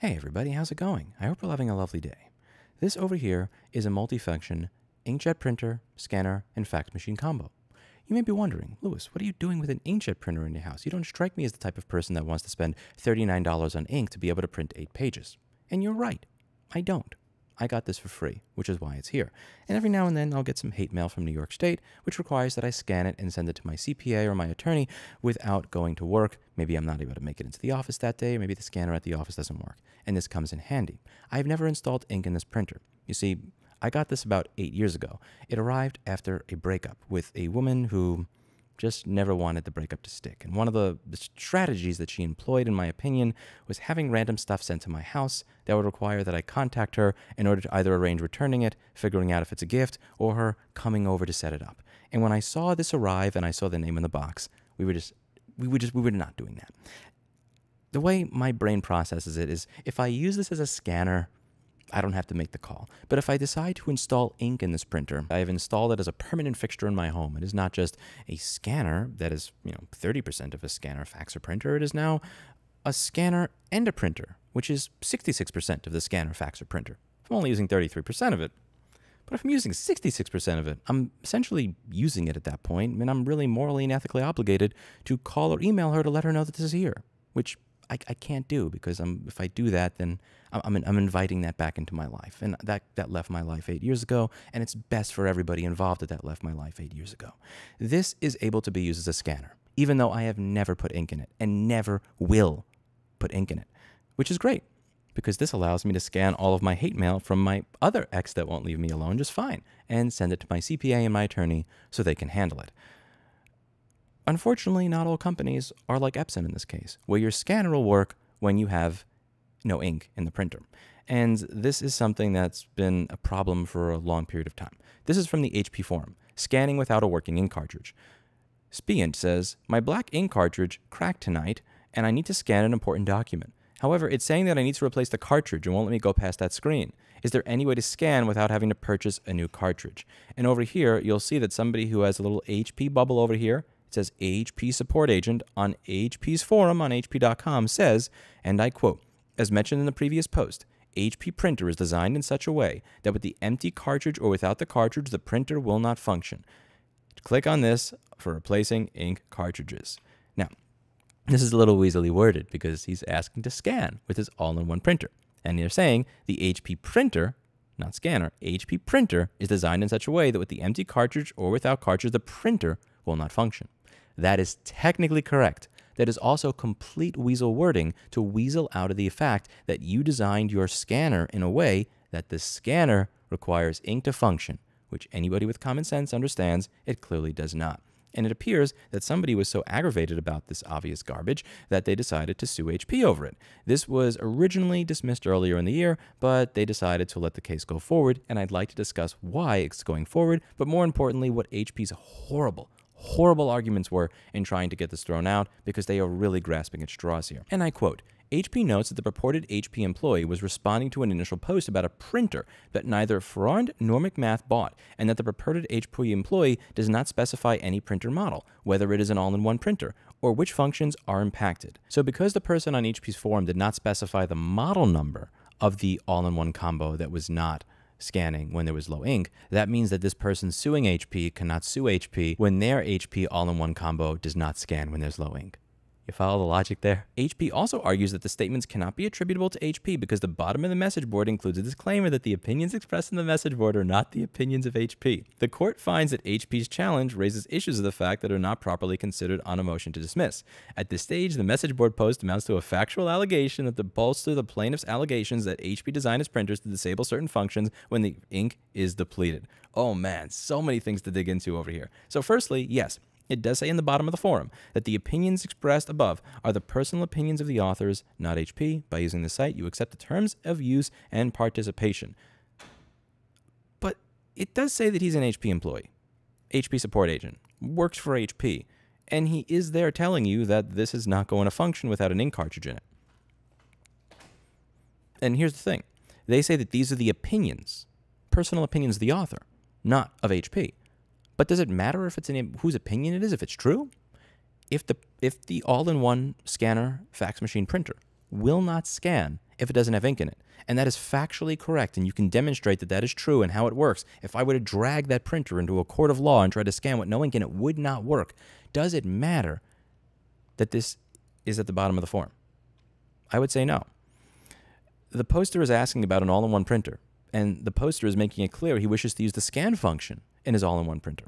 Hey everybody, how's it going? I hope you're having a lovely day. This over here is a multifunction inkjet printer, scanner, and fax machine combo. You may be wondering, Lewis, what are you doing with an inkjet printer in your house? You don't strike me as the type of person that wants to spend $39 on ink to be able to print 8 pages. And you're right, I don't. I got this for free, which is why it's here. And every now and then I'll get some hate mail from New York State, which requires that I scan it and send it to my CPA or my attorney without going to work. Maybe I'm not able to make it into the office that day, or maybe the scanner at the office doesn't work. And this comes in handy. I've never installed ink in this printer. You see, I got this about 8 years ago. It arrived after a breakup with a woman who just never wanted the breakup to stick. And one of the strategies that she employed, in my opinion, was having random stuff sent to my house that would require that I contact her in order to either arrange returning it, figuring out if it's a gift, or her coming over to set it up. And when I saw this arrive and I saw the name in the box, we were not doing that. The way my brain processes it is, if I use this as a scanner, I don't have to make the call. But if I decide to install ink in this printer, I have installed it as a permanent fixture in my home. It is not just a scanner that is, 30% of a scanner, fax, or printer. It is now a scanner and a printer, which is 66% of the scanner, fax, or printer. I'm only using 33% of it. But if I'm using 66% of it, I'm essentially using it at that point, and I'm really morally and ethically obligated to call or email her to let her know that this is here, which I can't do, because if I do that, then I'm inviting that back into my life. And that left my life 8 years ago, and it's best for everybody involved that left my life 8 years ago. This is able to be used as a scanner, even though I have never put ink in it and never will put ink in it, which is great, because this allows me to scan all of my hate mail from my other ex that won't leave me alone just fine and send it to my CPA and my attorney so they can handle it. Unfortunately, not all companies are like Epson in this case, where your scanner will work when you have no ink in the printer. And this is something that's been a problem for a long period of time. This is from the HP forum, scanning without a working ink cartridge. Spiant says, my black ink cartridge cracked tonight, and I need to scan an important document. However, it's saying that I need to replace the cartridge and won't let me go past that screen. Is there any way to scan without having to purchase a new cartridge? And over here, you'll see that somebody who has a little HP bubble over here, it says HP support agent on HP's forum on HP.com says, and I quote, as mentioned in the previous post, HP printer is designed in such a way that with the empty cartridge or without the cartridge, the printer will not function. Click on this for replacing ink cartridges. Now, this is a little weaselly worded because he's asking to scan with his all-in-one printer. And they're saying the HP printer, not scanner, HP printer is designed in such a way that with the empty cartridge or without cartridge, the printer will not function. That is technically correct. That is also complete weasel wording to weasel out of the fact that you designed your scanner in a way that the scanner requires ink to function, which anybody with common sense understands it clearly does not. And it appears that somebody was so aggravated about this obvious garbage that they decided to sue HP over it. This was originally dismissed earlier in the year, but they decided to let the case go forward, and I'd like to discuss why it's going forward, but more importantly, what HP's horrible arguments were in trying to get this thrown out, because they are really grasping at straws here. And I quote, HP notes that the purported HP employee was responding to an initial post about a printer that neither Freund nor McMath bought, and that the purported HP employee does not specify any printer model, whether it is an all-in-one printer, or which functions are impacted. So because the person on HP's forum did not specify the model number of the all-in-one combo that was not scanning when there was low ink, that means that this person suing HP cannot sue HP when their HP all-in-one combo does not scan when there's low ink. You follow the logic there? HP also argues that the statements cannot be attributable to HP because the bottom of the message board includes a disclaimer that the opinions expressed in the message board are not the opinions of HP. The court finds that HP's challenge raises issues of the fact that are not properly considered on a motion to dismiss. At this stage, the message board post amounts to a factual allegation that bolster the plaintiff's allegations that HP designed its printers to disable certain functions when the ink is depleted. Oh man, so many things to dig into over here. So firstly, yes, it does say in the bottom of the forum that the opinions expressed above are the personal opinions of the authors, not HP. By using the site, you accept the terms of use and participation. But it does say that he's an HP employee, HP support agent, works for HP, and he is there telling you that this is not going to function without an ink cartridge in it. And here's the thing. They say that these are the opinions, personal opinions of the author, not of HP. But does it matter if it's whose opinion it is, if it's true? If the all-in-one scanner fax machine printer will not scan if it doesn't have ink in it. And that is factually correct, and you can demonstrate that that is true and how it works. If I were to drag that printer into a court of law and try to scan with no ink in it, would not work. Does it matter that this is at the bottom of the form? I would say no. The poster is asking about an all-in-one printer, and the poster is making it clear he wishes to use the scan function in his all-in-one printer.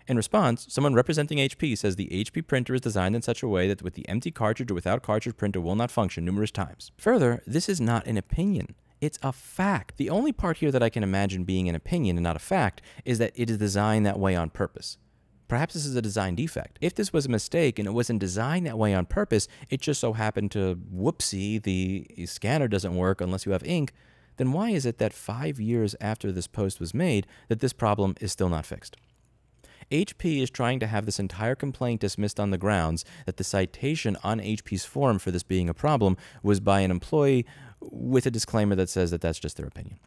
In response, someone representing HP says the HP printer is designed in such a way that with the empty cartridge or without cartridge printer will not function numerous times. Further, this is not an opinion. It's a fact. The only part here that I can imagine being an opinion and not a fact is that it is designed that way on purpose. Perhaps this is a design defect. If this was a mistake and it wasn't designed that way on purpose, it just so happened to, whoopsie, the scanner doesn't work unless you have ink, then why is it that 5 years after this post was made that this problem is still not fixed? HP is trying to have this entire complaint dismissed on the grounds that the citation on HP's forum for this being a problem was by an employee with a disclaimer that says that that's just their opinion.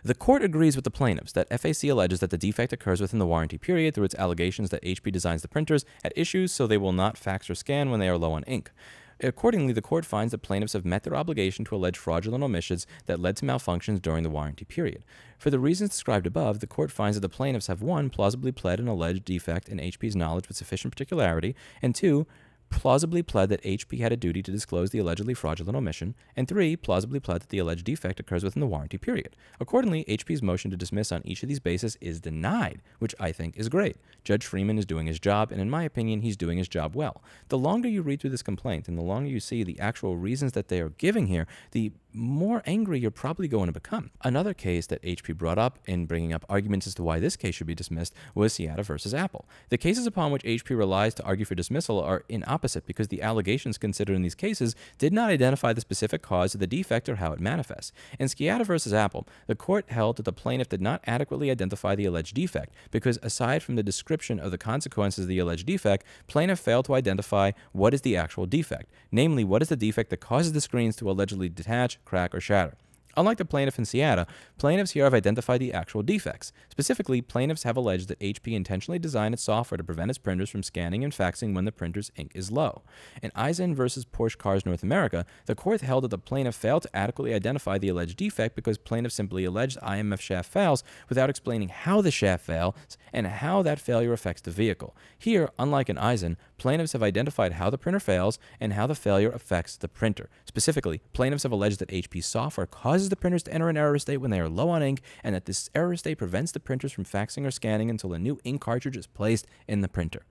The court agrees with the plaintiffs that FAC alleges that the defect occurs within the warranty period through its allegations that HP designs the printers at issues so they will not fax or scan when they are low on ink. Accordingly, the court finds that plaintiffs have met their obligation to allege fraudulent omissions that led to malfunctions during the warranty period. For the reasons described above, the court finds that the plaintiffs have 1. Plausibly pled an alleged defect in HP's knowledge with sufficient particularity, and 2. Plausibly pled that HP had a duty to disclose the allegedly fraudulent omission, and 3. Plausibly pled that the alleged defect occurs within the warranty period. Accordingly, HP's motion to dismiss on each of these bases is denied, which I think is great. Judge Freeman is doing his job, and in my opinion, he's doing his job well. The longer you read through this complaint, and the longer you see the actual reasons that they are giving here, the more angry you're probably going to become. Another case that HP brought up in bringing up arguments as to why this case should be dismissed was Cite versus Apple. The cases upon which HP relies to argue for dismissal are in opposite because the allegations considered in these cases did not identify the specific cause of the defect or how it manifests. In Cite versus Apple, the court held that the plaintiff did not adequately identify the alleged defect because aside from the description of the consequences of the alleged defect, plaintiff failed to identify what is the actual defect, namely what is the defect that causes the screens to allegedly detach, crack, or shatter. Unlike the plaintiff in Cite, plaintiffs here have identified the actual defects. Specifically, plaintiffs have alleged that HP intentionally designed its software to prevent its printers from scanning and faxing when the printer's ink is low. In Eisen versus Porsche Cars North America, the court held that the plaintiff failed to adequately identify the alleged defect because plaintiff simply alleged IMF shaft fails without explaining how the shaft fails and how that failure affects the vehicle. Here, unlike in Eisen, plaintiffs have identified how the printer fails and how the failure affects the printer. Specifically, plaintiffs have alleged that HP's software causes the printers to enter an error state when they are low on ink, and that this error state prevents the printers from faxing or scanning until a new ink cartridge is placed in the printer.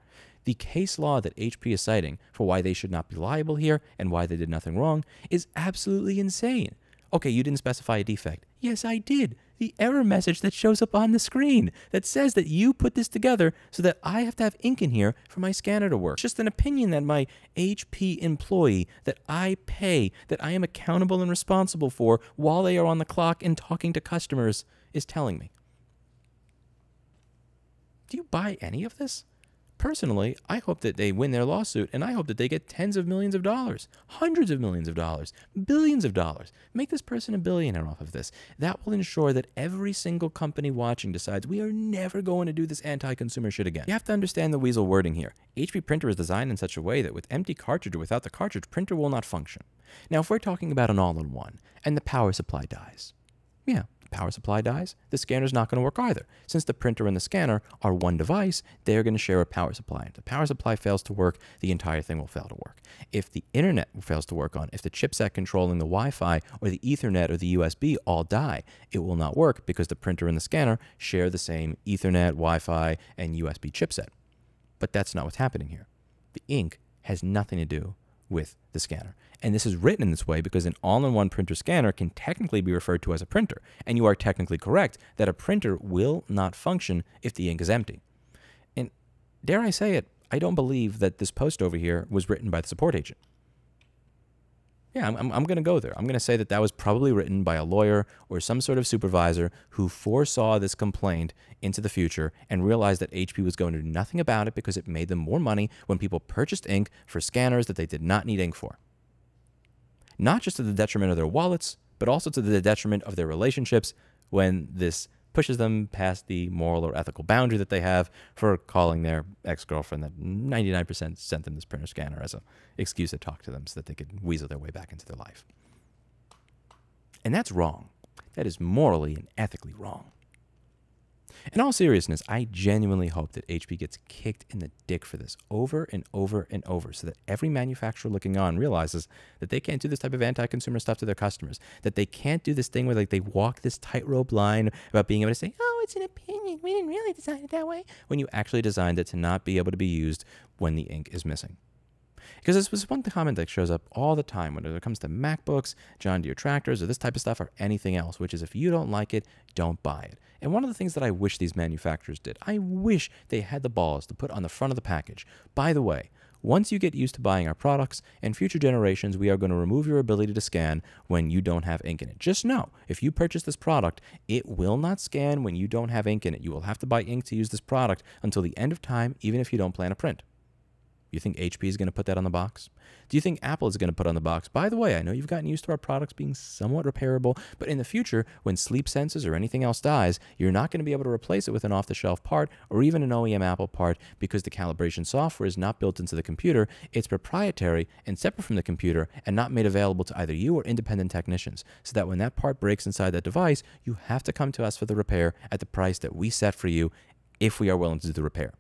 The case law that HP is citing for why they should not be liable here and why they did nothing wrong is absolutely insane. Okay, you didn't specify a defect. Yes, I did. The error message that shows up on the screen that says that you put this together so that I have to have ink in here for my scanner to work. It's just an opinion that my HP employee that I pay, that I am accountable and responsible for while they are on the clock and talking to customers is telling me. Do you buy any of this? Personally, I hope that they win their lawsuit, and I hope that they get tens of millions of dollars, hundreds of millions of dollars, billions of dollars. Make this person a billionaire off of this. That will ensure that every single company watching decides we are never going to do this anti-consumer shit again. You have to understand the weasel wording here. HP printer is designed in such a way that with empty cartridge or without the cartridge, printer will not function. Now, if we're talking about an all-in-one and the power supply dies, yeah, power supply dies, the scanner's not going to work either. Since the printer and the scanner are one device, they're going to share a power supply. If the power supply fails to work, the entire thing will fail to work. If the internet fails to work on, if the chipset controlling the Wi-Fi or the Ethernet or the USB all die, it will not work because the printer and the scanner share the same Ethernet, Wi-Fi, and USB chipset. But that's not what's happening here. The ink has nothing to do with the scanner. And this is written in this way because an all-in-one printer scanner can technically be referred to as a printer. And you are technically correct that a printer will not function if the ink is empty. And dare I say it, I don't believe that this post over here was written by the support agent. Yeah, I'm going to go there. I'm going to say that that was probably written by a lawyer or some sort of supervisor who foresaw this complaint into the future and realized that HP was going to do nothing about it because it made them more money when people purchased ink for scanners that they did not need ink for. Not just to the detriment of their wallets, but also to the detriment of their relationships when this pushes them past the moral or ethical boundary that they have for calling their ex-girlfriend that 99% sent them this printer scanner as an excuse to talk to them so that they could weasel their way back into their life. And that's wrong. That is morally and ethically wrong. In all seriousness, I genuinely hope that HP gets kicked in the dick for this over and over and over so that every manufacturer looking on realizes that they can't do this type of anti-consumer stuff to their customers, that they can't do this thing where like they walk this tightrope line about being able to say, oh, it's an opinion, we didn't really design it that way, when you actually designed it to not be able to be used when the ink is missing. Because this was one comment that shows up all the time when it comes to MacBooks, John Deere tractors, or this type of stuff, or anything else, which is if you don't like it, don't buy it. And one of the things that I wish these manufacturers did, I wish they had the balls to put on the front of the package, by the way, once you get used to buying our products, in future generations, we are going to remove your ability to scan when you don't have ink in it. Just know, if you purchase this product, it will not scan when you don't have ink in it. You will have to buy ink to use this product until the end of time, even if you don't plan to print. You think HP is going to put that on the box? Do you think Apple is going to put on the box? By the way, I know you've gotten used to our products being somewhat repairable, but in the future, when sleep sensors or anything else dies, you're not going to be able to replace it with an off-the-shelf part or even an OEM Apple part because the calibration software is not built into the computer. It's proprietary and separate from the computer and not made available to either you or independent technicians, so that when that part breaks inside that device, you have to come to us for the repair at the price that we set for you if we are willing to do the repair.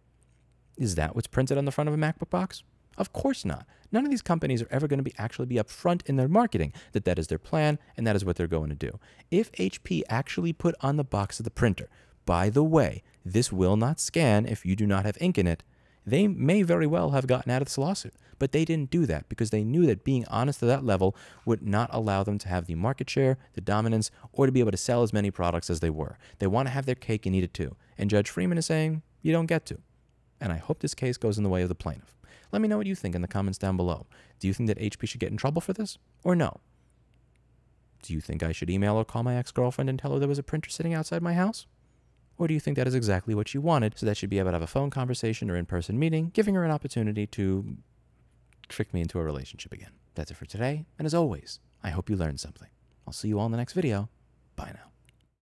Is that what's printed on the front of a MacBook box? Of course not. None of these companies are ever going to actually be upfront in their marketing that is their plan and that is what they're going to do. If HP actually put on the box of the printer, by the way, this will not scan if you do not have ink in it, they may very well have gotten out of this lawsuit. But they didn't do that because they knew that being honest to that level would not allow them to have the market share, the dominance, or to be able to sell as many products as they were. They want to have their cake and eat it too. And Judge Freeman is saying, you don't get to. And I hope this case goes in the way of the plaintiff. Let me know what you think in the comments down below. Do you think that HP should get in trouble for this, or no? Do you think I should email or call my ex-girlfriend and tell her there was a printer sitting outside my house? Or do you think that is exactly what she wanted, so that she'd be able to have a phone conversation or in-person meeting, giving her an opportunity to trick me into a relationship again? That's it for today, and as always, I hope you learned something. I'll see you all in the next video. Bye now.